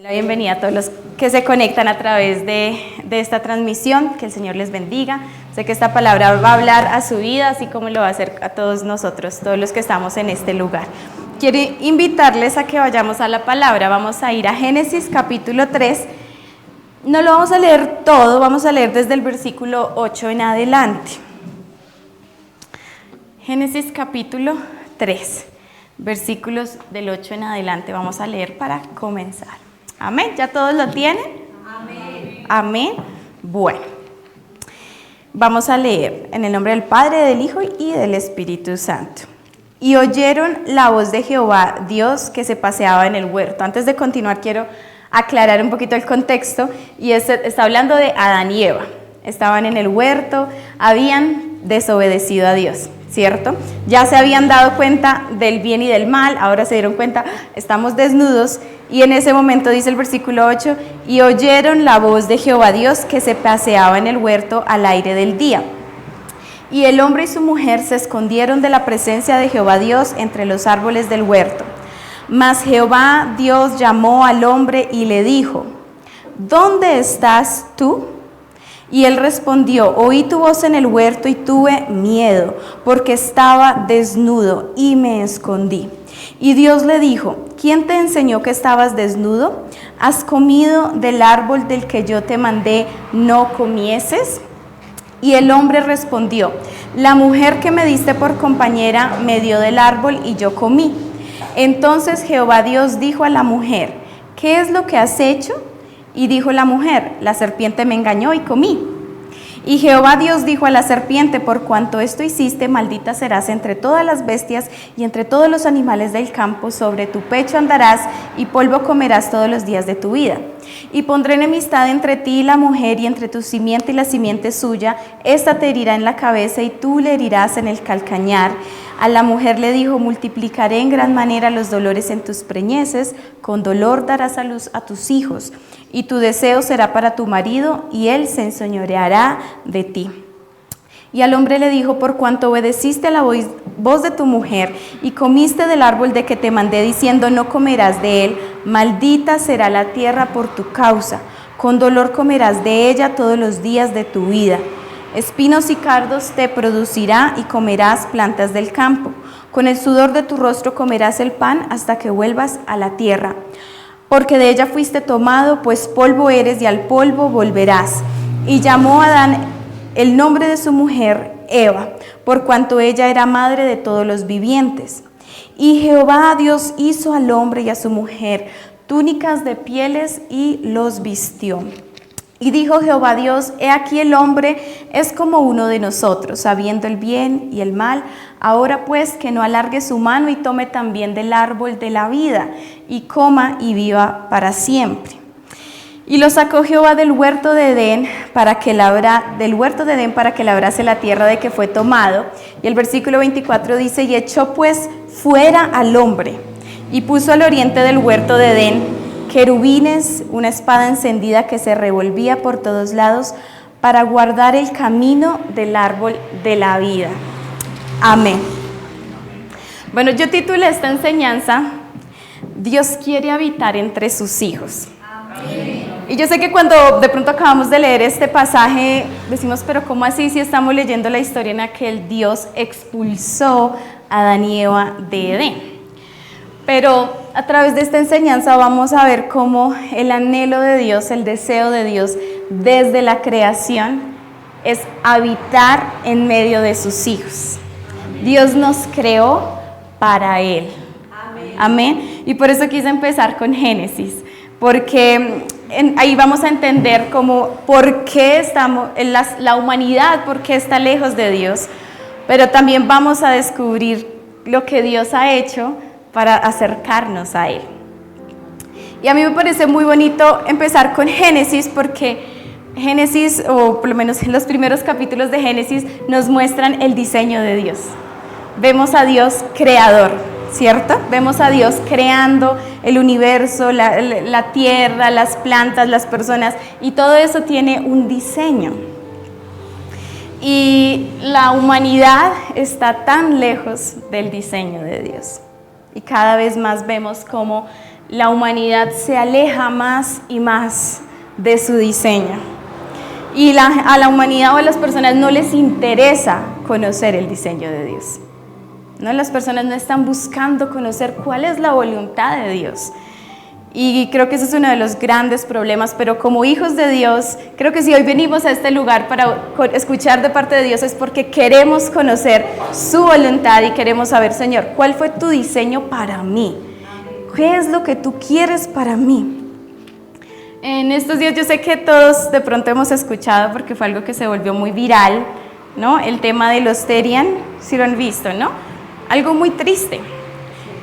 La bienvenida a todos los que se conectan a través de esta transmisión, que el Señor les bendiga. Sé que esta palabra va a hablar a su vida, así como lo va a hacer a todos nosotros, todos los que estamos en este lugar. Quiero invitarles a que vayamos a la palabra. Vamos a ir a Génesis capítulo 3. No lo vamos a leer todo, vamos a leer desde el versículo 8 en adelante. Génesis capítulo 3, versículos del 8 en adelante. Vamos a leer para comenzar. Amén. ¿Ya todos lo tienen? Amén. Amén. Bueno, vamos a leer en el nombre del Padre, del Hijo y del Espíritu Santo. Y oyeron la voz de Jehová, Dios, que se paseaba en el huerto. Antes de continuar, quiero aclarar un poquito el contexto. Y está hablando de Adán y Eva. Estaban en el huerto, habían desobedecido a Dios, ¿cierto? Ya se habían dado cuenta del bien y del mal, ahora se dieron cuenta, estamos desnudos. Y en ese momento dice el versículo 8, y oyeron la voz de Jehová Dios que se paseaba en el huerto al aire del día. Y el hombre y su mujer se escondieron de la presencia de Jehová Dios entre los árboles del huerto. Mas Jehová Dios llamó al hombre y le dijo, ¿dónde estás tú? Y él respondió, oí tu voz en el huerto y tuve miedo, porque estaba desnudo y me escondí. Y Dios le dijo, ¿quién te enseñó que estabas desnudo? ¿Has comido del árbol del que yo te mandé no comieses? Y el hombre respondió, la mujer que me diste por compañera me dio del árbol y yo comí. Entonces Jehová Dios dijo a la mujer, ¿qué es lo que has hecho? Y dijo la mujer, la serpiente me engañó y comí. Y Jehová Dios dijo a la serpiente, por cuanto esto hiciste, maldita serás entre todas las bestias y entre todos los animales del campo, sobre tu pecho andarás y polvo comerás todos los días de tu vida. Y pondré enemistad entre ti y la mujer y entre tu simiente y la simiente suya, esta te herirá en la cabeza y tú le herirás en el calcañar. A la mujer le dijo, multiplicaré en gran manera los dolores en tus preñeces, con dolor darás a luz a tus hijos, y tu deseo será para tu marido, y él se enseñoreará de ti. Y al hombre le dijo, por cuanto obedeciste a la voz de tu mujer, y comiste del árbol de que te mandé diciendo, no comerás de él, maldita será la tierra por tu causa, con dolor comerás de ella todos los días de tu vida. Espinos y cardos te producirá y comerás plantas del campo. Con el sudor de tu rostro comerás el pan hasta que vuelvas a la tierra. Porque de ella fuiste tomado, pues polvo eres y al polvo volverás. Y llamó a Adán el nombre de su mujer Eva, por cuanto ella era madre de todos los vivientes. Y Jehová Dios hizo al hombre y a su mujer túnicas de pieles y los vistió. Y dijo Jehová Dios, he aquí el hombre es como uno de nosotros, sabiendo el bien y el mal. Ahora pues que no alargue su mano y tome también del árbol de la vida, y coma y viva para siempre. Y lo sacó Jehová del huerto de Edén para que labrase la tierra de que fue tomado. Y el versículo 24 dice, y echó pues fuera al hombre, y puso al oriente del huerto de Edén querubines, una espada encendida que se revolvía por todos lados para guardar el camino del árbol de la vida. Amén. Bueno, yo titulé esta enseñanza, Dios quiere habitar entre sus hijos. Amén. Y yo sé que cuando de pronto acabamos de leer este pasaje, decimos, pero ¿cómo así si estamos leyendo la historia en la que el Dios expulsó a Adán y Eva de Edén? Pero a través de esta enseñanza vamos a ver cómo el anhelo de Dios, el deseo de Dios desde la creación es habitar en medio de sus hijos. Dios nos creó para Él. Amén. Amén. Y por eso quise empezar con Génesis, porque ahí vamos a entender por qué estamos, la humanidad, por qué está lejos de Dios, pero también vamos a descubrir lo que Dios ha hecho para acercarnos a Él. Y a mí me parece muy bonito empezar con Génesis porque Génesis, o por lo menos en los primeros capítulos de Génesis, nos muestran el diseño de Dios. Vemos a Dios creador, ¿cierto? Vemos a Dios creando el universo, la tierra, las plantas, las personas, y todo eso tiene un diseño. Y la humanidad está tan lejos del diseño de Dios. Y cada vez más vemos cómo la humanidad se aleja más y más de su diseño. Y a la humanidad o a las personas no les interesa conocer el diseño de Dios. ¿No? Las personas no están buscando conocer cuál es la voluntad de Dios. Y creo que ese es uno de los grandes problemas, pero como hijos de Dios, creo que si hoy venimos a este lugar para escuchar de parte de Dios es porque queremos conocer su voluntad y queremos saber, Señor, ¿cuál fue tu diseño para mí? ¿Qué es lo que tú quieres para mí? En estos días yo sé que todos de pronto hemos escuchado, porque fue algo que se volvió muy viral, ¿no? El tema de los Terian, si lo han visto, ¿no? Algo muy triste.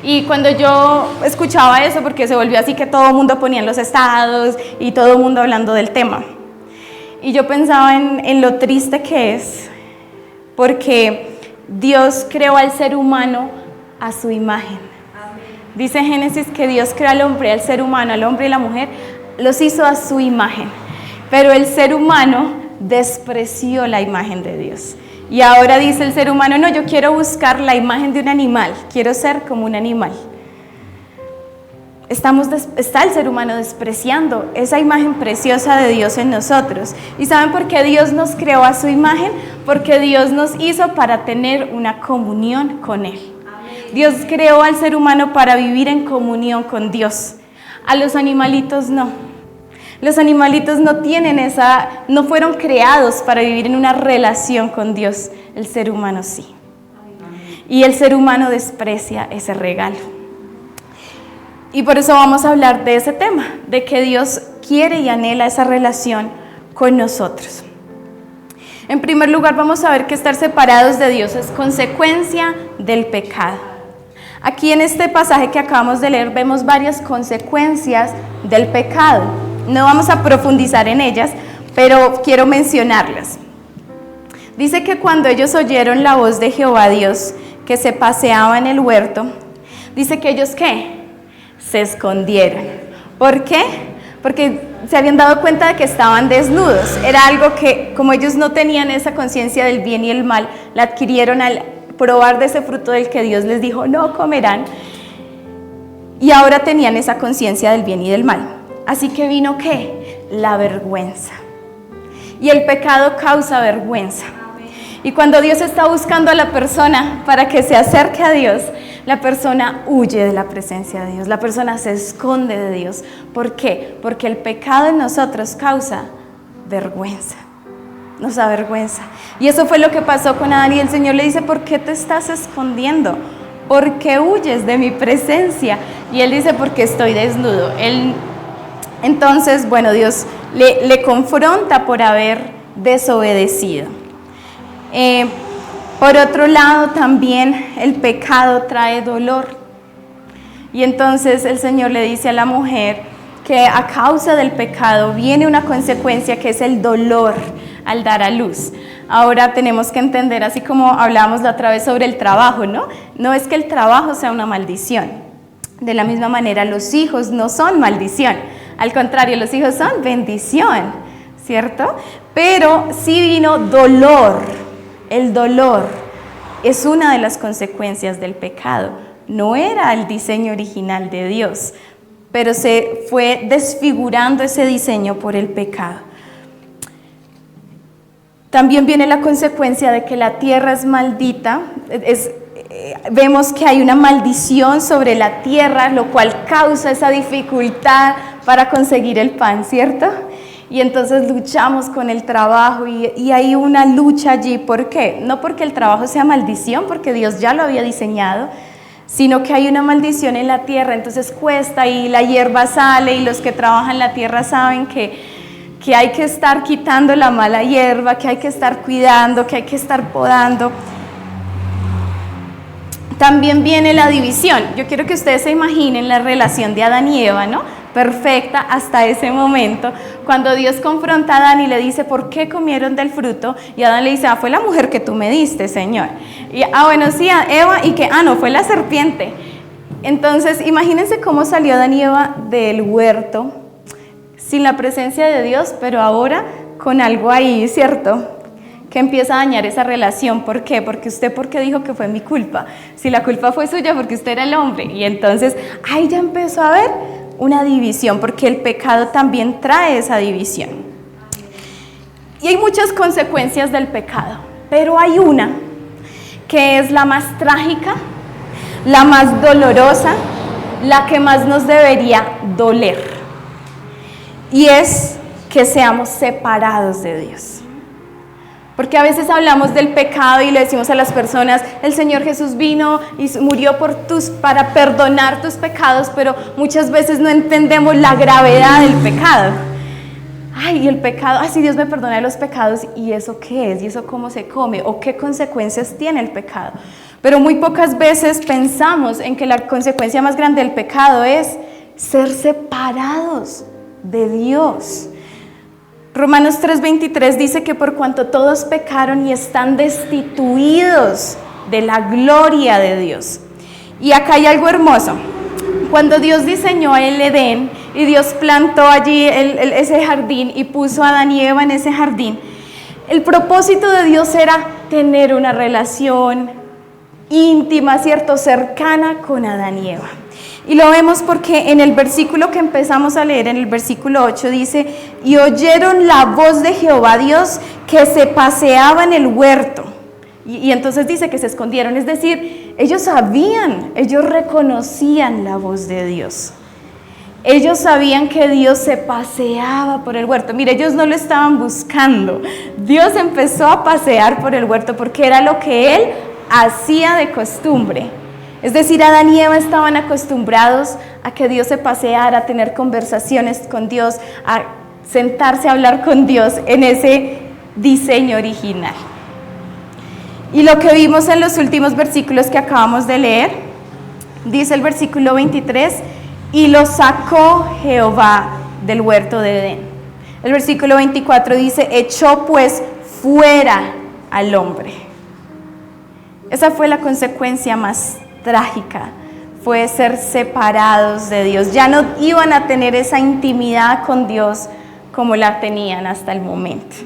Y cuando yo escuchaba eso, porque se volvió así que todo el mundo ponía en los estados y todo el mundo hablando del tema. Y yo pensaba en lo triste que es, porque Dios creó al ser humano a su imagen. Dice Génesis que Dios creó al hombre, al ser humano, al hombre y la mujer, los hizo a su imagen. Pero el ser humano despreció la imagen de Dios. Y ahora dice el ser humano, no, yo quiero buscar la imagen de un animal, quiero ser como un animal. Está el ser humano despreciando esa imagen preciosa de Dios en nosotros. ¿Y saben por qué Dios nos creó a su imagen? Porque Dios nos hizo para tener una comunión con Él. Dios creó al ser humano para vivir en comunión con Dios. A los animalitos no. Los animalitos no fueron creados para vivir en una relación con Dios. El ser humano sí. Y el ser humano desprecia ese regalo. Y por eso vamos a hablar de ese tema, de que Dios quiere y anhela esa relación con nosotros. En primer lugar, vamos a ver que estar separados de Dios es consecuencia del pecado. Aquí en este pasaje que acabamos de leer vemos varias consecuencias del pecado. No vamos a profundizar en ellas, pero quiero mencionarlas. Dice que cuando ellos oyeron la voz de Jehová Dios, que se paseaba en el huerto, dice que ellos, ¿qué? Se escondieron. ¿Por qué? Porque se habían dado cuenta de que estaban desnudos. Era algo que, como ellos no tenían esa conciencia del bien y el mal, la adquirieron al probar de ese fruto del que Dios les dijo, no comerán. Y ahora tenían esa conciencia del bien y del mal. Así que vino, ¿qué? La vergüenza. Y el pecado causa vergüenza. Y cuando Dios está buscando a la persona para que se acerque a Dios, la persona huye de la presencia de Dios, la persona se esconde de Dios. ¿Por qué? Porque el pecado en nosotros causa vergüenza, nos da vergüenza. Y eso fue lo que pasó con Adán y el Señor le dice, ¿por qué te estás escondiendo? ¿Por qué huyes de mi presencia? Y él dice, porque estoy desnudo. Entonces, bueno, Dios le confronta por haber desobedecido. Por otro lado, también el pecado trae dolor. Y entonces el Señor le dice a la mujer que a causa del pecado viene una consecuencia que es el dolor al dar a luz. Ahora tenemos que entender, así como hablábamos la otra vez sobre el trabajo, ¿no? No es que el trabajo sea una maldición. De la misma manera, los hijos no son maldición. Al contrario, los hijos son bendición, ¿cierto? Pero sí vino dolor. El dolor es una de las consecuencias del pecado. No era el diseño original de Dios, pero se fue desfigurando ese diseño por el pecado. También viene la consecuencia de que la tierra es maldita. Vemos que hay una maldición sobre la tierra, lo cual causa esa dificultad para conseguir el pan, ¿cierto? Y entonces luchamos con el trabajo y hay una lucha allí. ¿Por qué? No porque el trabajo sea maldición, porque Dios ya lo había diseñado, sino que hay una maldición en la tierra, entonces cuesta y la hierba sale y los que trabajan la tierra saben que hay que estar quitando la mala hierba, que hay que estar cuidando, que hay que estar podando. También viene la división. Yo quiero que ustedes se imaginen la relación de Adán y Eva, ¿no? Perfecta hasta ese momento, cuando Dios confronta a Adán y le dice, ¿por qué comieron del fruto? Y Adán le dice, fue la mujer que tú me diste, Señor. Y, bueno, sí, Eva, y que, no, fue la serpiente. Entonces, imagínense cómo salió Adán y Eva del huerto, sin la presencia de Dios, pero ahora con algo ahí, ¿cierto? que empieza a dañar esa relación. ¿Por qué? Porque usted, ¿por qué dijo que fue mi culpa? Si la culpa fue suya, porque usted era el hombre. Y entonces, ahí ya empezó a haber una división, porque el pecado también trae esa división. Y hay muchas consecuencias del pecado, pero hay una que es la más trágica, la más dolorosa, la que más nos debería doler. Y es que seamos separados de Dios. Porque a veces hablamos del pecado y le decimos a las personas, el Señor Jesús vino y murió para perdonar tus pecados, pero muchas veces no entendemos la gravedad del pecado. Ay, el pecado, si Dios me perdona los pecados, ¿y eso qué es? ¿Y eso cómo se come? ¿O qué consecuencias tiene el pecado? Pero muy pocas veces pensamos en que la consecuencia más grande del pecado es ser separados de Dios. Romanos 3:23 dice que por cuanto todos pecaron y están destituidos de la gloria de Dios. Y acá hay algo hermoso. Cuando Dios diseñó el Edén y Dios plantó allí ese jardín y puso a Adán y Eva en ese jardín, el propósito de Dios era tener una relación íntima, ¿cierto?, cercana con Adán y Eva. Y lo vemos porque en el versículo que empezamos a leer, en el versículo 8 dice, y oyeron la voz de Jehová Dios que se paseaba en el huerto. Y entonces dice que se escondieron, es decir, ellos sabían, ellos reconocían la voz de Dios. Ellos sabían que Dios se paseaba por el huerto. Mire, ellos no lo estaban buscando. Dios empezó a pasear por el huerto porque era lo que Él hacía de costumbre. Es decir, Adán y Eva estaban acostumbrados a que Dios se paseara, a tener conversaciones con Dios, a sentarse a hablar con Dios en ese diseño original. Y lo que vimos en los últimos versículos que acabamos de leer, dice el versículo 23, y lo sacó Jehová del huerto de Edén. El versículo 24 dice, echó pues fuera al hombre. Esa fue la consecuencia más trágica, fue ser separados de Dios. Ya no iban a tener esa intimidad con Dios como la tenían hasta el momento.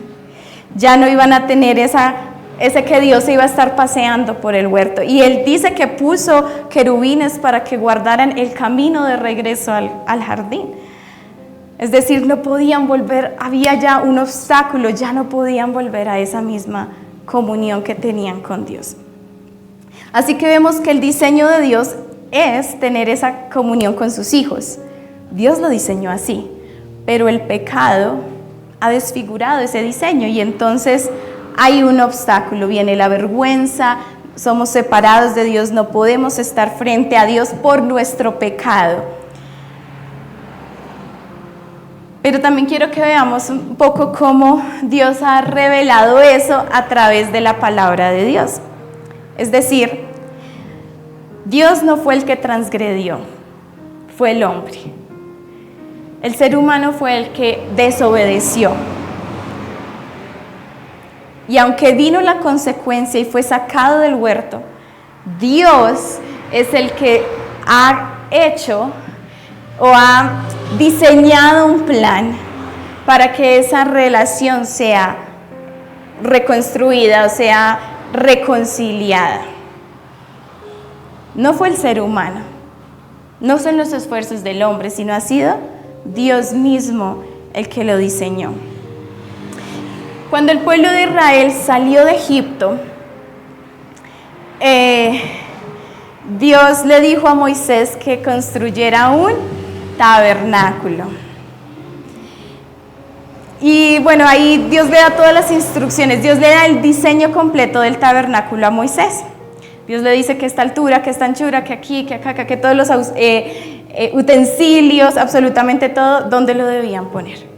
Ya no iban a tener ese que Dios se iba a estar paseando por el huerto. Y Él dice que puso querubines para que guardaran el camino de regreso al jardín. Es decir, no podían volver, había ya un obstáculo, ya no podían volver a esa misma comunión que tenían con Dios. Así que vemos que el diseño de Dios es tener esa comunión con sus hijos. Dios lo diseñó así, pero el pecado ha desfigurado ese diseño y entonces hay un obstáculo, viene la vergüenza, somos separados de Dios, no podemos estar frente a Dios por nuestro pecado. Pero también quiero que veamos un poco cómo Dios ha revelado eso a través de la palabra de Dios. Es decir, Dios no fue el que transgredió, fue el hombre. El ser humano fue el que desobedeció. Y aunque vino la consecuencia y fue sacado del huerto, Dios es el que ha hecho o ha diseñado un plan para que esa relación sea reconstruida, o sea reconciliada. No fue el ser humano, no son los esfuerzos del hombre, sino ha sido Dios mismo el que lo diseñó. Cuando el pueblo de Israel salió de Egipto, Dios le dijo a Moisés que construyera un tabernáculo. Y bueno, ahí Dios le da todas las instrucciones, Dios le da el diseño completo del tabernáculo a Moisés. Dios le dice que esta altura, que esta anchura, que aquí, que acá, que todos los utensilios, absolutamente todo, dónde lo debían poner.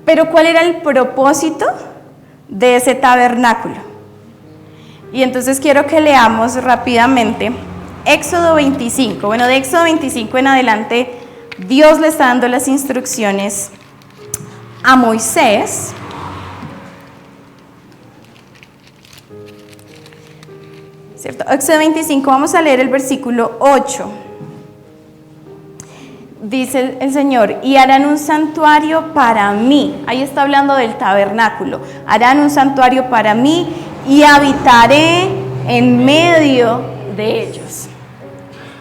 Pero ¿cuál era el propósito de ese tabernáculo? Y entonces quiero que leamos rápidamente Éxodo 25. Bueno, de Éxodo 25 en adelante, Dios le está dando las instrucciones a Moisés. ¿Cierto? Éxodo 25, vamos a leer el versículo 8. dice el Señor, y harán un santuario para mí. Ahí está hablando del tabernáculo. Harán un santuario para mí y habitaré en medio de ellos.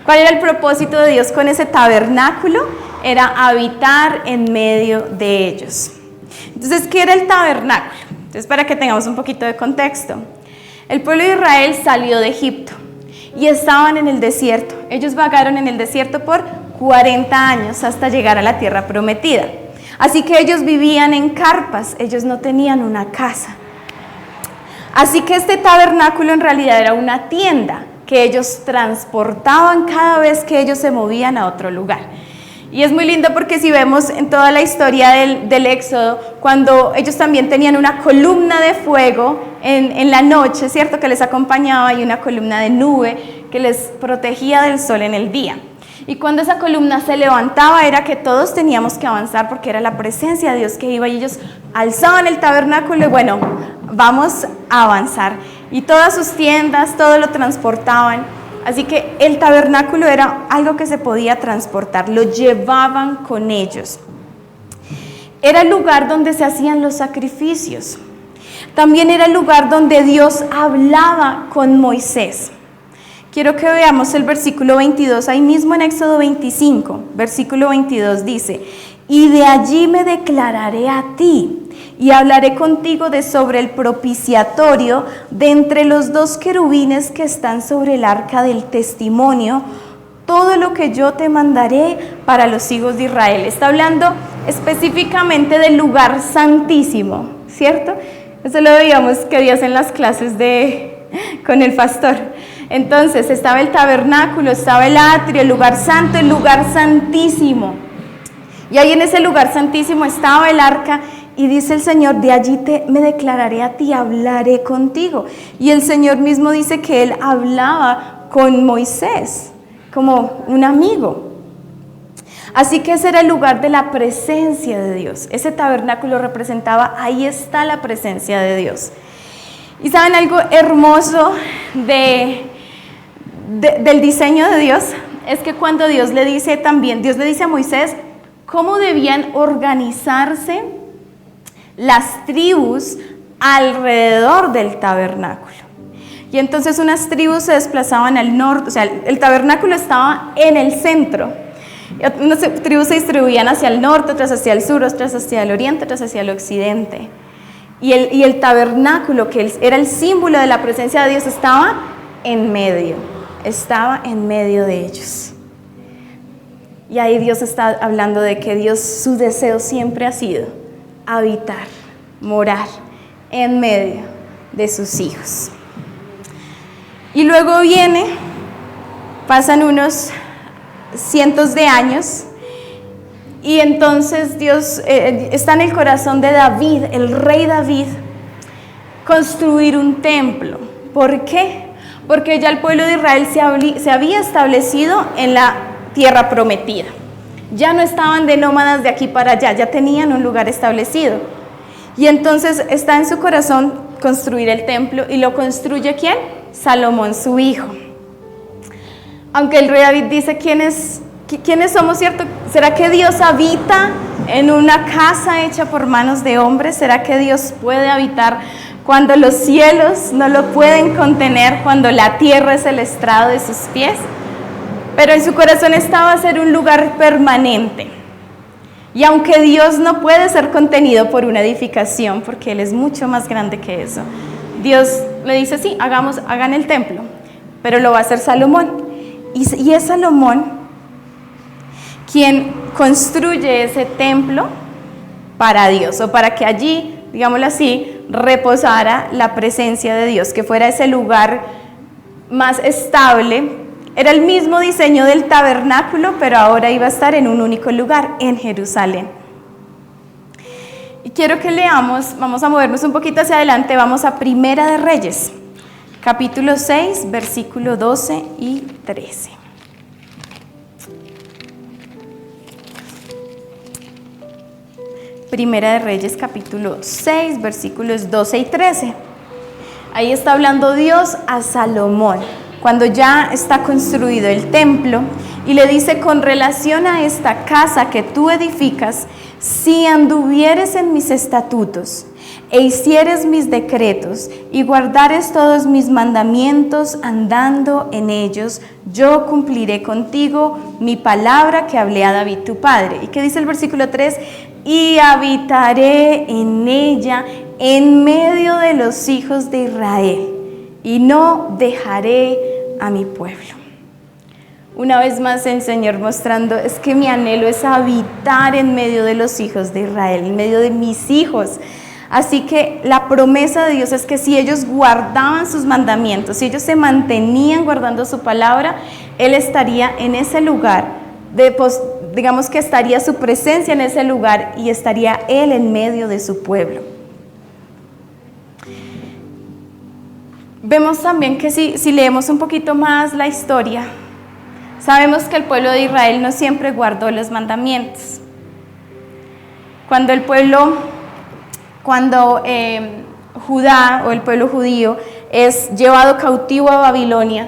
¿Cuál era el propósito de Dios con ese tabernáculo? Era habitar en medio de ellos. Entonces, ¿qué era el tabernáculo? Entonces, para que tengamos un poquito de contexto. El pueblo de Israel salió de Egipto y estaban en el desierto. Ellos vagaron en el desierto por 40 años hasta llegar a la tierra prometida. Así que ellos vivían en carpas, ellos no tenían una casa. Así que este tabernáculo en realidad era una tienda que ellos transportaban cada vez que ellos se movían a otro lugar. Y es muy lindo porque si vemos en toda la historia del Éxodo, cuando ellos también tenían una columna de fuego en la noche, ¿cierto? Que les acompañaba, y una columna de nube que les protegía del sol en el día. Y cuando esa columna se levantaba era que todos teníamos que avanzar porque era la presencia de Dios que iba, y ellos alzaban el tabernáculo y bueno, vamos a avanzar. Y todas sus tiendas, todo lo transportaban. Así que el tabernáculo era algo que se podía transportar, lo llevaban con ellos. Era el lugar donde se hacían los sacrificios. También era el lugar donde Dios hablaba con Moisés. Quiero que veamos el versículo 22, ahí mismo en Éxodo 25, versículo 22 dice: y de allí me declararé a ti, y hablaré contigo sobre el propiciatorio de entre los dos querubines que están sobre el arca del testimonio, todo lo que yo te mandaré para los hijos de Israel. Está hablando específicamente del lugar santísimo, ¿cierto? Eso lo veíamos que días en las clases con el pastor. Entonces estaba el tabernáculo, estaba el atrio, el lugar santo, el lugar santísimo. Y ahí en ese lugar santísimo estaba el arca, y dice el Señor: de allí me declararé a ti, hablaré contigo. Y el Señor mismo dice que Él hablaba con Moisés como un amigo. Así que ese era el lugar de la presencia de Dios. Ese tabernáculo representaba, ahí está la presencia de Dios. Y saben algo hermoso del diseño de Dios, es que cuando Dios le dice a Moisés cómo debían organizarse las tribus alrededor del tabernáculo. Y entonces unas tribus se desplazaban al norte, o sea, el tabernáculo estaba en el centro. Unas tribus se distribuían hacia el norte, otras hacia el sur, otras hacia el oriente, otras hacia el occidente. Y el tabernáculo, que era el símbolo de la presencia de Dios, estaba en medio de ellos. Y ahí Dios está hablando de que Dios, su deseo siempre ha sido habitar, morar en medio de sus hijos. Y luego pasan unos cientos de años, y entonces Dios está en el corazón de David, el rey David, construir un templo. ¿Por qué? Porque ya el pueblo de Israel se había establecido en la tierra prometida. Ya no estaban de nómadas de aquí para allá, ya tenían un lugar establecido. Y entonces está en su corazón construir el templo, y lo construye ¿quién? Salomón, su hijo. Aunque el rey David dice: ¿quiénes somos, cierto? ¿Será que Dios habita en una casa hecha por manos de hombres? ¿Será que Dios puede habitar cuando los cielos no lo pueden contener, cuando la tierra es el estrado de sus pies? Pero en su corazón estaba ser un lugar permanente. Y aunque Dios no puede ser contenido por una edificación, porque Él es mucho más grande que eso, Dios le dice: sí, hagan el templo, pero lo va a hacer Salomón. Y es Salomón quien construye ese templo para Dios, o para que allí, digámoslo así, reposara la presencia de Dios, que fuera ese lugar más estable. Era el mismo diseño del tabernáculo, pero ahora iba a estar en un único lugar, en Jerusalén. Y quiero que leamos, vamos a movernos un poquito hacia adelante, vamos a Primera de Reyes, capítulo 6, versículo 12 y 13. Primera de Reyes, capítulo 6, versículos 12 y 13. Ahí está hablando Dios a Salomón, cuando ya está construido el templo, Y le dice, con relación a esta casa que tú edificas, si anduvieres en mis estatutos e hicieres mis decretos y guardares todos mis mandamientos andando en ellos, yo cumpliré contigo mi palabra que hablé a David tu padre. ¿Y qué dice el versículo 3? Y habitaré en ella en medio de los hijos de Israel y no dejaré a mi pueblo. Una vez más el Señor mostrando, es que mi anhelo es habitar en medio de los hijos de Israel, en medio de mis hijos. Así que la promesa de Dios es que si ellos guardaban sus mandamientos, si ellos se mantenían guardando su palabra, Él estaría en ese lugar, digamos que estaría su presencia en ese lugar y estaría Él en medio de su pueblo. Vemos también que si leemos un poquito más la historia, sabemos que el pueblo de Israel no siempre guardó los mandamientos. Cuando Judá o el pueblo judío es llevado cautivo a Babilonia,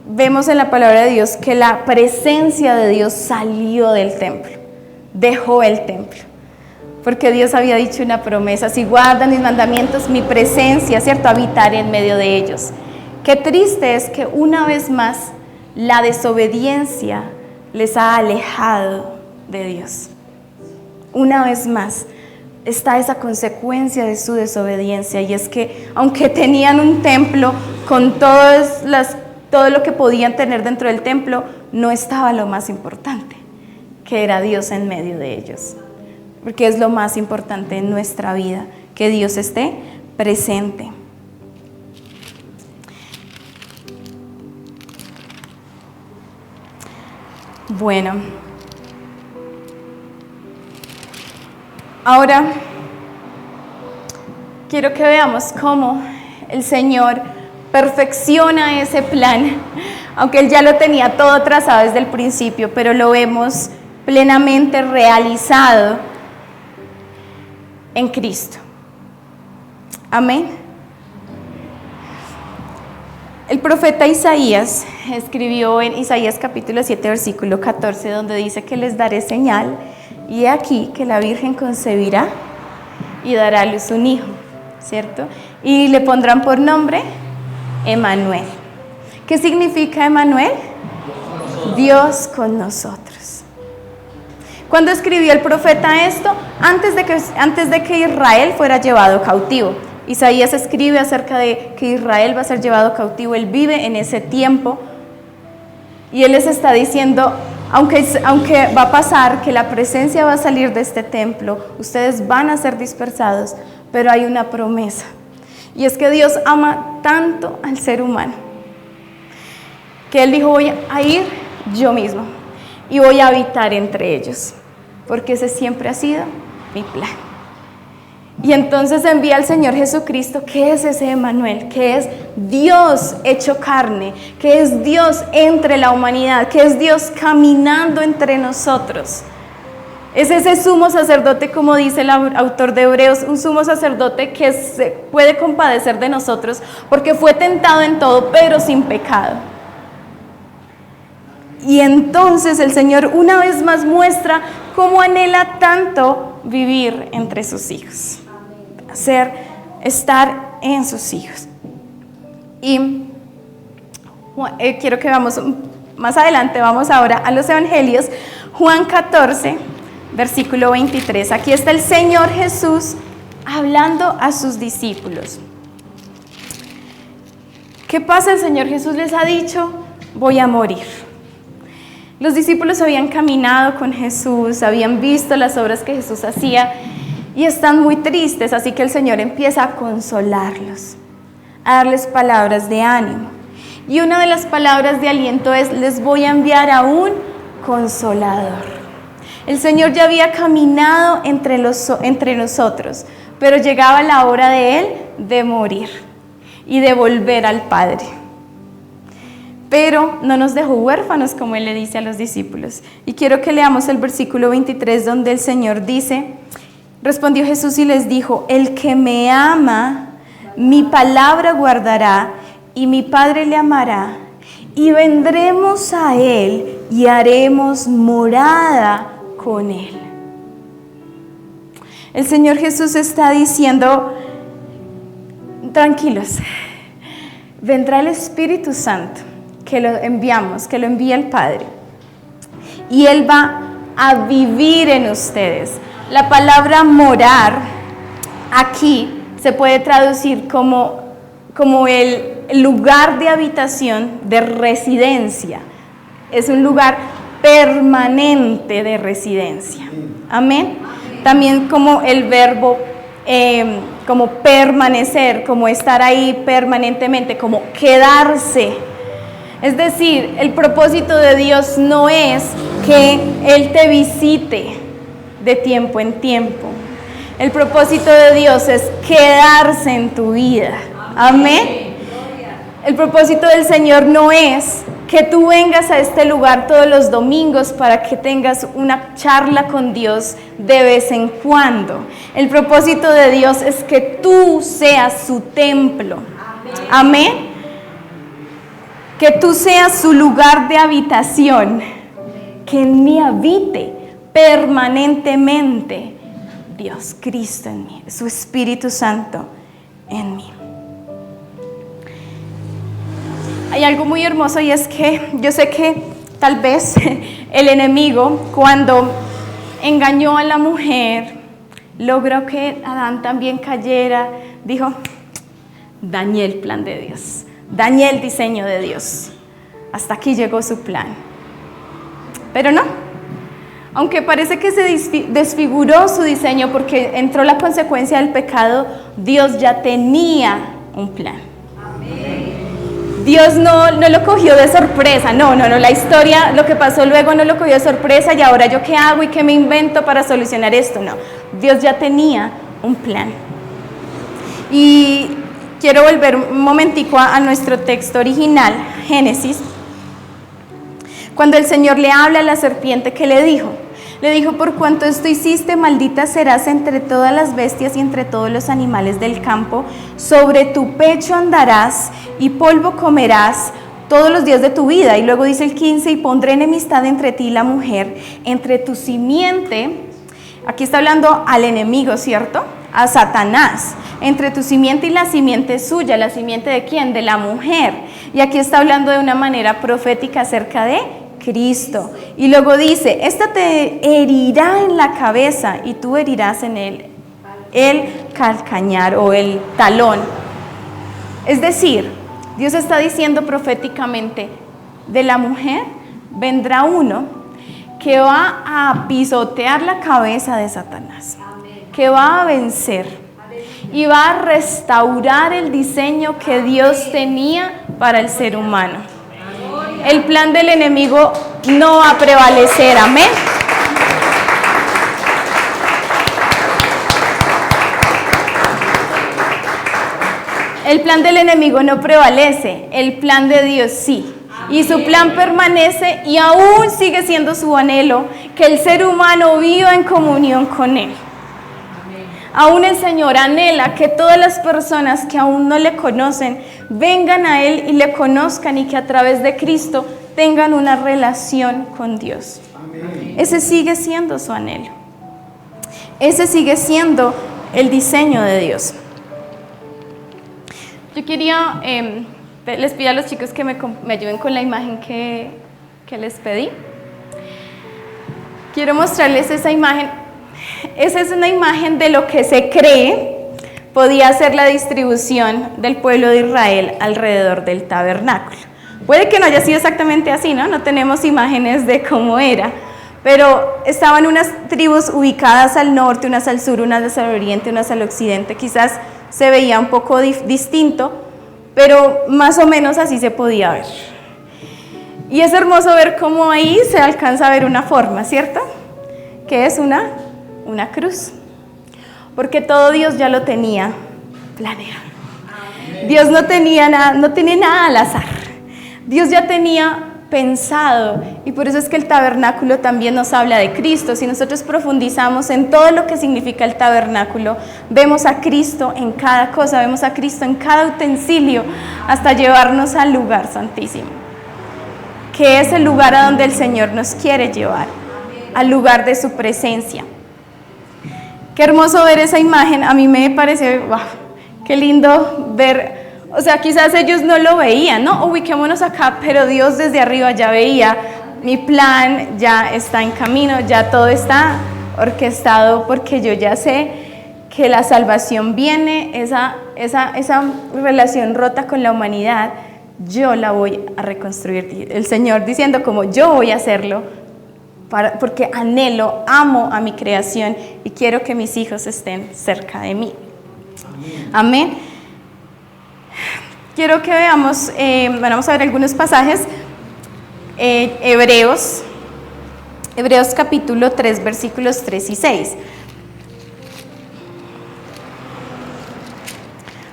vemos en la palabra de Dios que la presencia de Dios salió del templo, dejó el templo. Porque Dios había dicho una promesa, si guardan mis mandamientos, mi presencia, ¿cierto? Habitaré en medio de ellos. Qué triste es que una vez más la desobediencia les ha alejado de Dios. Una vez más está esa consecuencia de su desobediencia, y es que aunque tenían un templo con todo lo que podían tener dentro del templo, no estaba lo más importante, que era Dios en medio de ellos. Porque es lo más importante en nuestra vida, que Dios esté presente. Bueno, ahora quiero que veamos cómo el Señor perfecciona ese plan, aunque Él ya lo tenía todo trazado desde el principio, pero lo vemos plenamente realizado en Cristo. Amén. El profeta Isaías escribió en Isaías capítulo 7, versículo 14, donde dice que les daré señal, y he aquí que la Virgen concebirá y dará a luz un hijo, ¿cierto? Y le pondrán por nombre Emmanuel. ¿Qué significa Emmanuel? Dios con nosotros. ¿Cuándo escribió el profeta esto? Antes de que Israel fuera llevado cautivo. Isaías escribe acerca de que Israel va a ser llevado cautivo. Él vive en ese tiempo y Él les está diciendo, aunque va a pasar que la presencia va a salir de este templo, ustedes van a ser dispersados, pero hay una promesa. Y es que Dios ama tanto al ser humano que Él dijo, voy a ir yo mismo y voy a habitar entre ellos, porque ese siempre ha sido mi plan. Y entonces envía al Señor Jesucristo, que es ese Emmanuel, que es Dios hecho carne, que es Dios entre la humanidad, que es Dios caminando entre nosotros. Es ese sumo sacerdote, como dice el autor de Hebreos, un sumo sacerdote que se puede compadecer de nosotros, porque fue tentado en todo, pero sin pecado. Y entonces el Señor una vez más muestra cómo anhela tanto vivir entre sus hijos, estar en sus hijos. Y quiero que vamos más adelante, vamos ahora a los evangelios. Juan 14, versículo 23. Aquí está el Señor Jesús hablando a sus discípulos. ¿Qué pasa? El Señor Jesús les ha dicho, voy a morir. Los discípulos habían caminado con Jesús, habían visto las obras que Jesús hacía y están muy tristes, así que el Señor empieza a consolarlos, a darles palabras de ánimo. Y una de las palabras de aliento es, les voy a enviar a un consolador. El Señor ya había caminado entre nosotros, pero llegaba la hora de Él de morir y de volver al Padre. Pero no nos dejó huérfanos, como Él le dice a los discípulos. Y quiero que leamos el versículo 23, donde el Señor dice, respondió Jesús y les dijo, el que me ama, mi palabra guardará, y mi Padre le amará, y vendremos a Él y haremos morada con Él. El Señor Jesús está diciendo, tranquilos, vendrá el Espíritu Santo, que lo enviamos, que lo envía el Padre, y Él va a vivir en ustedes. La palabra morar aquí se puede traducir como el lugar de habitación, de residencia. Es un lugar permanente de residencia. Amén. También como el verbo, como permanecer, como estar ahí permanentemente, como quedarse. Es decir, el propósito de Dios no es que Él te visite de tiempo en tiempo. El propósito de Dios es quedarse en tu vida. Amén. El propósito del Señor no es que tú vengas a este lugar todos los domingos para que tengas una charla con Dios de vez en cuando. El propósito de Dios es que tú seas su templo. Amén. Que tú seas su lugar de habitación. Que en mí habite permanentemente Dios, Cristo en mí, su Espíritu Santo en mí. Hay algo muy hermoso y es que yo sé que tal vez el enemigo, cuando engañó a la mujer, logró que Adán también cayera, dijo, dañé el plan de Dios, dañé el diseño de Dios, hasta aquí llegó su plan. Pero no, aunque parece que se desfiguró su diseño porque entró la consecuencia del pecado, Dios ya tenía un plan. Dios no lo cogió de sorpresa, no, la historia, lo que pasó luego no lo cogió de sorpresa y ahora yo qué hago y qué me invento para solucionar esto, no. Dios ya tenía un plan. Y quiero volver un momentico a nuestro texto original, Génesis, cuando el Señor le habla a la serpiente, ¿qué le dijo? Le dijo, por cuanto esto hiciste, maldita serás entre todas las bestias y entre todos los animales del campo. Sobre tu pecho andarás y polvo comerás todos los días de tu vida. Y luego dice el 15, y pondré enemistad entre ti y la mujer, entre tu simiente. Aquí está hablando al enemigo, ¿cierto? A Satanás. Entre tu simiente y la simiente suya. ¿La simiente de quién? De la mujer. Y aquí está hablando de una manera profética acerca de Cristo. Y luego dice, esta te herirá en la cabeza y tú herirás en el calcañar o el talón. Es decir, Dios está diciendo proféticamente, de la mujer vendrá uno que va a pisotear la cabeza de Satanás, que va a vencer y va a restaurar el diseño que Dios tenía para el ser humano. El plan del enemigo no va a prevalecer, amén. El plan del enemigo no prevalece, el plan de Dios sí. Y su plan permanece y aún sigue siendo su anhelo, que el ser humano viva en comunión con Él. Aún el Señor anhela que todas las personas que aún no le conocen vengan a Él y le conozcan y que a través de Cristo tengan una relación con Dios. Amén. Ese sigue siendo su anhelo. Ese sigue siendo el diseño de Dios. Yo quería, les pido a los chicos que me ayuden con la imagen que les pedí. Quiero mostrarles esa imagen. Esa es una imagen de lo que se cree podía ser la distribución del pueblo de Israel alrededor del tabernáculo. Puede que no haya sido exactamente así, ¿no? No tenemos imágenes de cómo era, pero estaban unas tribus ubicadas al norte, unas al sur, unas al oriente, unas al occidente. Quizás se veía un poco distinto, pero más o menos así se podía ver. Y es hermoso ver cómo ahí se alcanza a ver una forma, ¿cierto? Que es una cruz, porque todo Dios ya lo tenía planeado. Dios no tenía nada al azar. Dios ya tenía pensado, y por eso es que el tabernáculo también nos habla de Cristo. Si nosotros profundizamos en todo lo que significa el tabernáculo, vemos a Cristo en cada cosa, vemos a Cristo en cada utensilio, hasta llevarnos al lugar santísimo. que es el lugar a donde el Señor nos quiere llevar, al lugar de su presencia. Qué hermoso ver esa imagen, a mí me parece, wow, qué lindo ver, o sea, quizás ellos no lo veían, ¿no? Ubiquémonos acá, pero Dios desde arriba ya veía, mi plan ya está en camino, ya todo está orquestado, porque yo ya sé que la salvación viene, esa relación rota con la humanidad, yo la voy a reconstruir. El Señor diciendo como yo voy a hacerlo, porque anhelo, amo a mi creación y quiero que mis hijos estén cerca de mí. Amén. Quiero que veamos, vamos a ver algunos pasajes. Hebreos capítulo 3, versículos 3 y 6.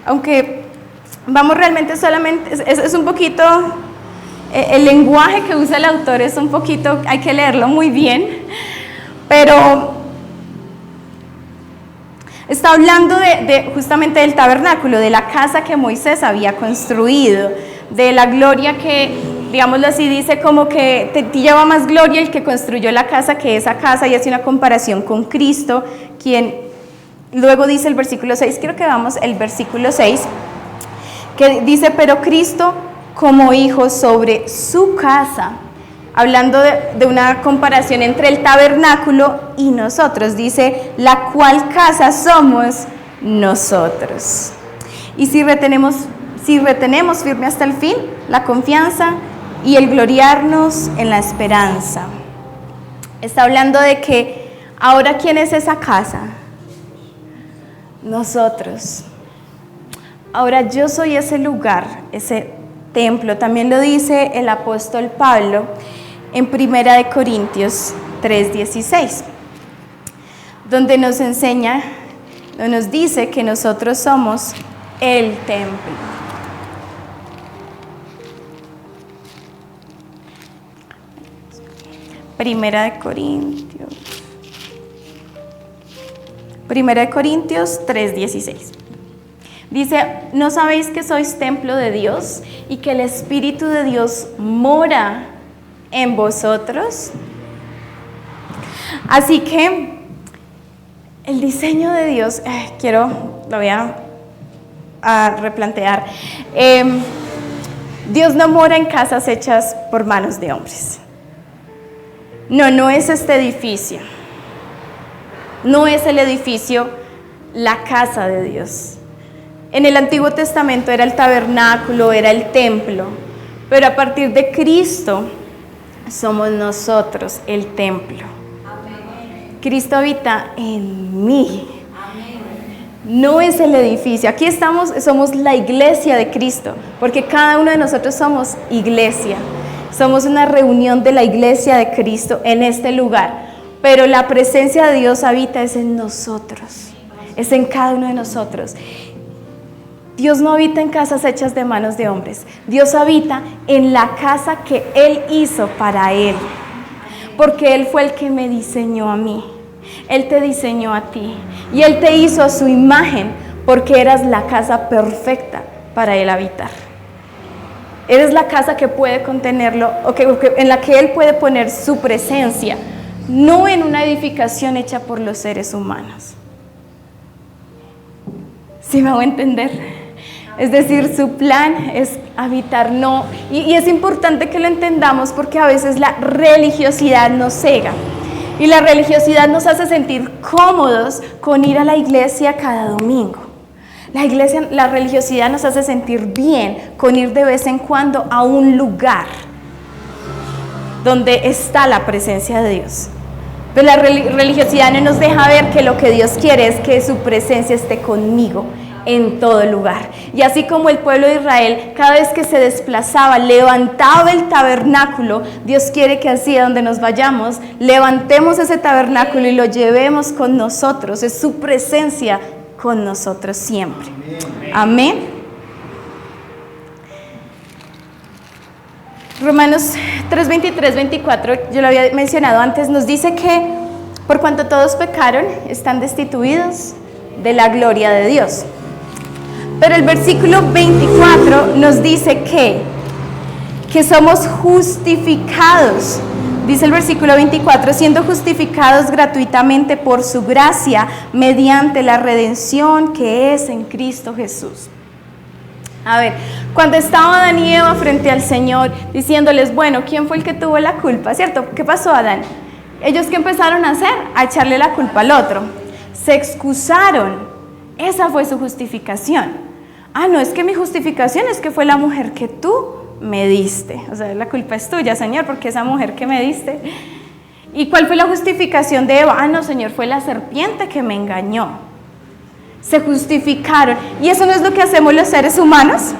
Aunque vamos realmente solamente, es un poquito, el lenguaje que usa el autor es un poquito, hay que leerlo muy bien, pero está hablando justamente del tabernáculo, de la casa que Moisés había construido, de la gloria que, digámoslo así, dice como que te lleva más gloria el que construyó la casa que esa casa, y hace una comparación con Cristo, quien luego dice el versículo 6, quiero que veamos el versículo 6, que dice, pero Cristo como hijo sobre su casa, hablando de una comparación entre el tabernáculo y nosotros, dice, la cual casa somos nosotros. Y si retenemos firme hasta el fin la confianza y el gloriarnos en la esperanza. Está hablando de que ahora, ¿quién es esa casa? Nosotros. Ahora yo soy ese lugar, ese templo. También lo dice el apóstol Pablo en 1 Corintios 3:16, donde nos enseña, nos dice que nosotros somos el templo. Primera de Corintios 3:16. Dice, ¿no sabéis que sois templo de Dios y que el Espíritu de Dios mora en vosotros? Así que el diseño de Dios, lo voy a replantear. Dios no mora en casas hechas por manos de hombres. No es este edificio. No es el edificio, la casa de Dios. En el Antiguo Testamento era el tabernáculo, era el templo, pero a partir de Cristo somos nosotros el templo. Amén. Cristo habita en mí. Amén. No es el edificio. Aquí somos la iglesia de Cristo, porque cada uno de nosotros somos iglesia. Somos una reunión de la iglesia de Cristo en este lugar, pero la presencia de Dios habita es en nosotros, es en cada uno de nosotros. Dios no habita en casas hechas de manos de hombres. Dios habita en la casa que Él hizo para Él. Porque Él fue el que me diseñó a mí. Él te diseñó a ti. Y Él te hizo a su imagen porque eras la casa perfecta para Él habitar. Eres la casa que puede contenerlo, en la que Él puede poner su presencia. No en una edificación hecha por los seres humanos. ¿Sí me hago entender? Es decir, su plan es habitar, y es importante que lo entendamos porque a veces la religiosidad nos cega y la religiosidad nos hace sentir cómodos con ir a la iglesia cada domingo. La religiosidad nos hace sentir bien con ir de vez en cuando a un lugar donde está la presencia de Dios. Pero la religiosidad no nos deja ver que lo que Dios quiere es que su presencia esté conmigo en todo lugar. Y así como el pueblo de Israel, cada vez que se desplazaba, levantaba el tabernáculo, Dios quiere que así, a donde nos vayamos, levantemos ese tabernáculo y lo llevemos con nosotros. Es su presencia con nosotros siempre. Amén. Romanos 3:23-24, yo lo había mencionado antes, nos dice que por cuanto todos pecaron, están destituidos de la gloria de Dios. Pero el versículo 24 nos dice que que somos justificados. Dice el versículo 24, siendo justificados gratuitamente por su gracia, mediante la redención que es en Cristo Jesús. A ver, cuando estaba Adán y Eva frente al Señor, diciéndoles, bueno, ¿quién fue el que tuvo la culpa? ¿Cierto? ¿Qué pasó, Adán? ¿Ellos qué empezaron a hacer? A echarle la culpa al otro. Se excusaron. Esa fue su justificación. Ah, no, es que mi justificación es que fue la mujer que tú me diste. O sea, la culpa es tuya, Señor, porque esa mujer que me diste. ¿Y cuál fue la justificación de Eva? Ah, no, Señor, fue la serpiente que me engañó. Se justificaron. ¿Y eso no es lo que hacemos los seres humanos?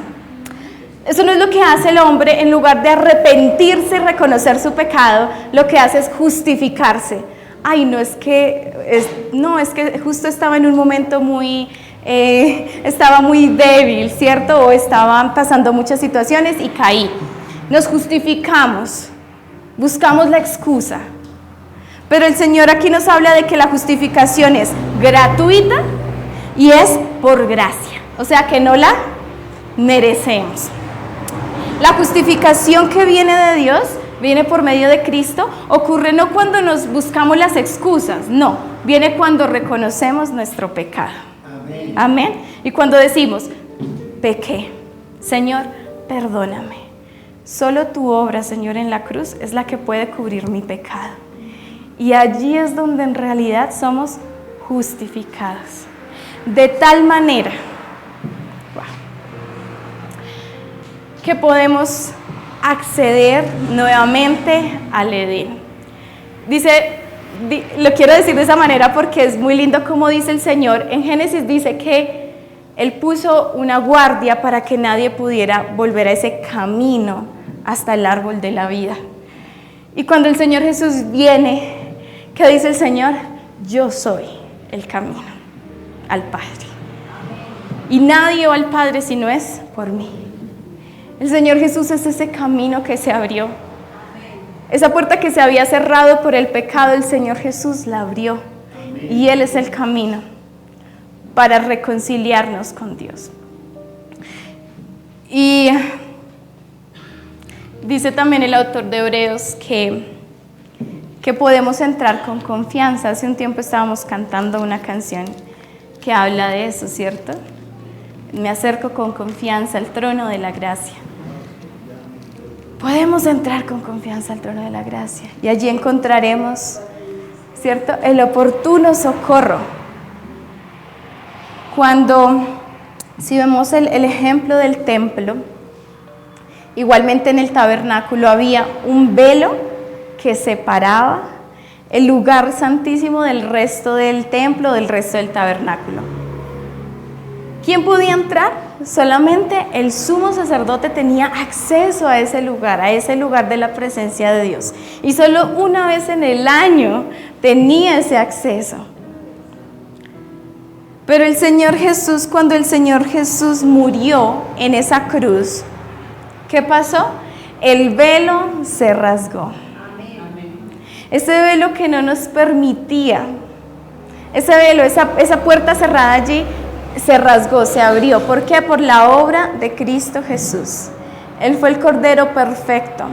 Eso no es lo que hace el hombre. En lugar de arrepentirse y reconocer su pecado, lo que hace es justificarse. Ay, no, es que justo estaba en un momento estaba muy débil, ¿cierto? O estaban pasando muchas situaciones y caí. Nos justificamos, buscamos la excusa. Pero el Señor aquí nos habla de que la justificación es gratuita y es por gracia, o sea que no la merecemos. La justificación que viene de Dios, viene por medio de Cristo, ocurre no cuando nos buscamos las excusas, no, viene cuando reconocemos nuestro pecado. Amén. Amén. Y cuando decimos, pequé, Señor, perdóname. Solo tu obra, Señor, en la cruz es la que puede cubrir mi pecado. Y allí es donde en realidad somos justificados. De tal manera que podemos acceder nuevamente al Edén. Lo quiero decir de esa manera porque es muy lindo como dice el Señor. En Génesis dice que Él puso una guardia para que nadie pudiera volver a ese camino hasta el árbol de la vida. Y cuando el Señor Jesús viene, ¿qué dice el Señor? Yo soy el camino al Padre. Y nadie va al Padre si no es por mí. El Señor Jesús es ese camino que se abrió. Esa puerta que se había cerrado por el pecado, el Señor Jesús la abrió. Y Él es el camino para reconciliarnos con Dios. Y dice también el autor de Hebreos que podemos entrar con confianza. Hace un tiempo estábamos cantando una canción que habla de eso, ¿cierto? Me acerco con confianza al trono de la gracia. Podemos entrar con confianza al trono de la gracia y allí encontraremos, ¿cierto?, el oportuno socorro. Si vemos el ejemplo del templo, igualmente en el tabernáculo había un velo que separaba el lugar santísimo del resto del templo, del resto del tabernáculo. ¿Quién podía entrar? Solamente el sumo sacerdote tenía acceso a ese lugar de la presencia de Dios. Y solo una vez en el año tenía ese acceso. Pero el Señor Jesús, cuando el Señor Jesús murió en esa cruz, ¿qué pasó? El velo se rasgó. Ese velo que no nos permitía, ese velo, esa puerta cerrada allí, se rasgó, se abrió. ¿Por qué? Por la obra de Cristo Jesús. Él fue el Cordero perfecto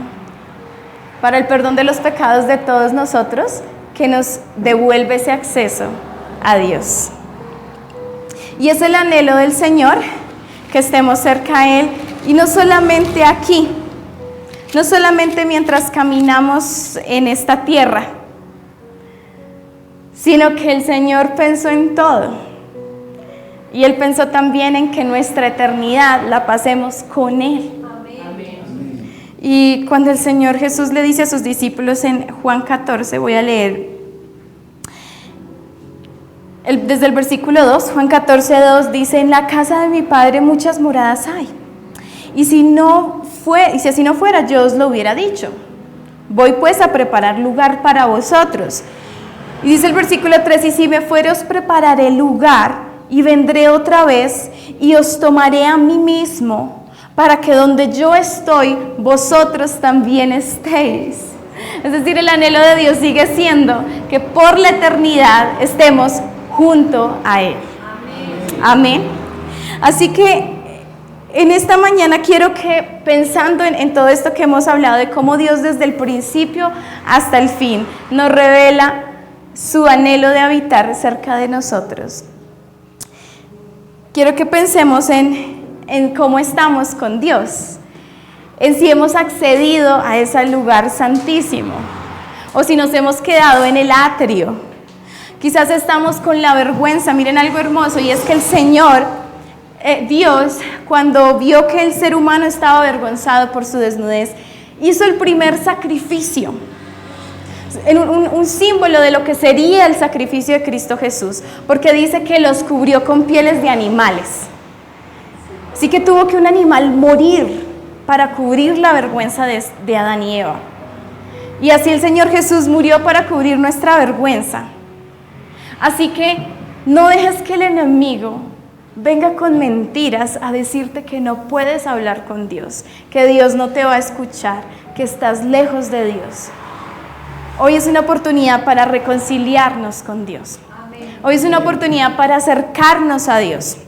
para el perdón de los pecados de todos nosotros, que nos devuelve ese acceso a Dios. Y es el anhelo del Señor que estemos cerca a Él, y no solamente aquí, no solamente mientras caminamos en esta tierra, sino que el Señor pensó en todo. Y Él pensó también en que nuestra eternidad la pasemos con Él. Amén. Y cuando el Señor Jesús le dice a sus discípulos en Juan 14, voy a leer desde el versículo 2, Juan 14, 2 dice: en la casa de mi Padre muchas moradas hay. Y si así no fuera, yo os lo hubiera dicho. Voy pues a preparar lugar para vosotros. Y dice el versículo 3: y si me fuere, os prepararé lugar, y vendré otra vez y os tomaré a mí mismo, para que donde yo estoy, vosotros también estéis. Es decir, el anhelo de Dios sigue siendo que por la eternidad estemos junto a Él. Amén. Así que en esta mañana quiero que, pensando en todo esto que hemos hablado, de cómo Dios desde el principio hasta el fin nos revela su anhelo de habitar cerca de nosotros, quiero que pensemos en cómo estamos con Dios, en si hemos accedido a ese lugar santísimo, o si nos hemos quedado en el atrio. Quizás estamos con la vergüenza. Miren algo hermoso, y es que el Señor, Dios, cuando vio que el ser humano estaba avergonzado por su desnudez, hizo el primer sacrificio, un símbolo de lo que sería el sacrificio de Cristo Jesús, porque dice que los cubrió con pieles de animales. Así que tuvo que un animal morir para cubrir la vergüenza de Adán y Eva. Y así el Señor Jesús murió para cubrir nuestra vergüenza. Así que no dejes que el enemigo venga con mentiras a decirte que no puedes hablar con Dios, que Dios no te va a escuchar, que estás lejos de Dios. Hoy es una oportunidad para reconciliarnos con Dios. Hoy es una oportunidad para acercarnos a Dios.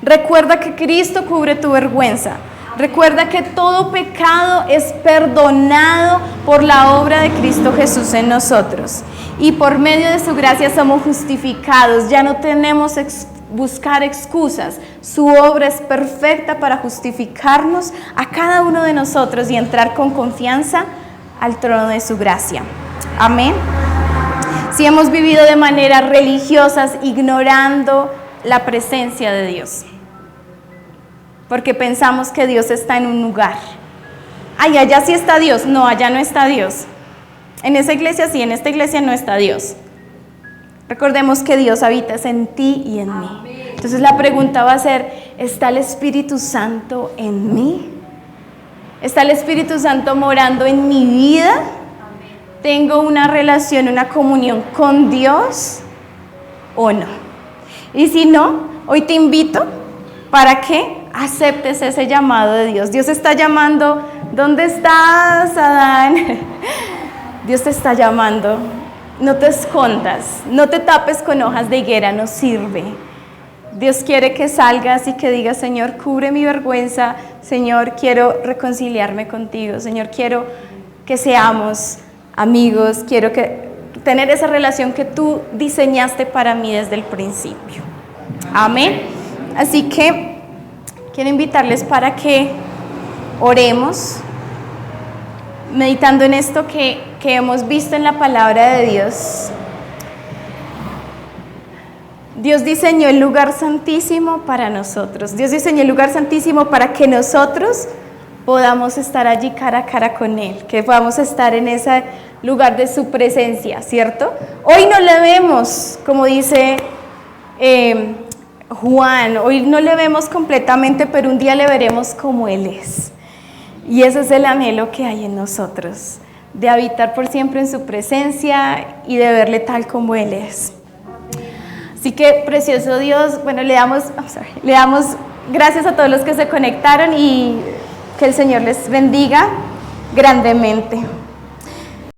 Recuerda que Cristo cubre tu vergüenza. Recuerda que todo pecado es perdonado por la obra de Cristo Jesús en nosotros. Y por medio de su gracia somos justificados. Ya no tenemos buscar excusas. Su obra es perfecta para justificarnos a cada uno de nosotros y entrar con confianza al trono de su gracia. Amén. Si hemos vivido de manera religiosas, ignorando la presencia de Dios, porque pensamos que Dios está en un lugar. Ay, allá sí está Dios. No, allá no está Dios. En esa iglesia sí, en esta iglesia no está Dios. Recordemos que Dios habita en ti y en mí. Entonces la pregunta va a ser, ¿está el Espíritu Santo en mí? ¿Está el Espíritu Santo morando en mi vida? ¿Tengo una relación, una comunión con Dios o no? Y si no, hoy te invito para que aceptes ese llamado de Dios. Dios está llamando. ¿Dónde estás, Adán? Dios te está llamando. No te escondas, no te tapes con hojas de higuera, no sirve. Dios quiere que salgas y que digas, Señor, cubre mi vergüenza. Señor, quiero reconciliarme contigo. Señor, quiero que seamos amigos. Quiero tener esa relación que tú diseñaste para mí desde el principio. Amén. Así que quiero invitarles para que oremos, meditando en esto que hemos visto en la palabra de Dios. Dios diseñó el lugar santísimo para nosotros. Dios diseñó el lugar santísimo para que nosotros podamos estar allí cara a cara con Él, que podamos estar en ese lugar de su presencia, ¿cierto? Hoy no le vemos, como dice Juan, hoy no le vemos completamente, pero un día le veremos como Él es. Y ese es el anhelo que hay en nosotros, de habitar por siempre en su presencia y de verle tal como Él es. Así que, precioso Dios, bueno, le damos gracias a todos los que se conectaron y que el Señor les bendiga grandemente.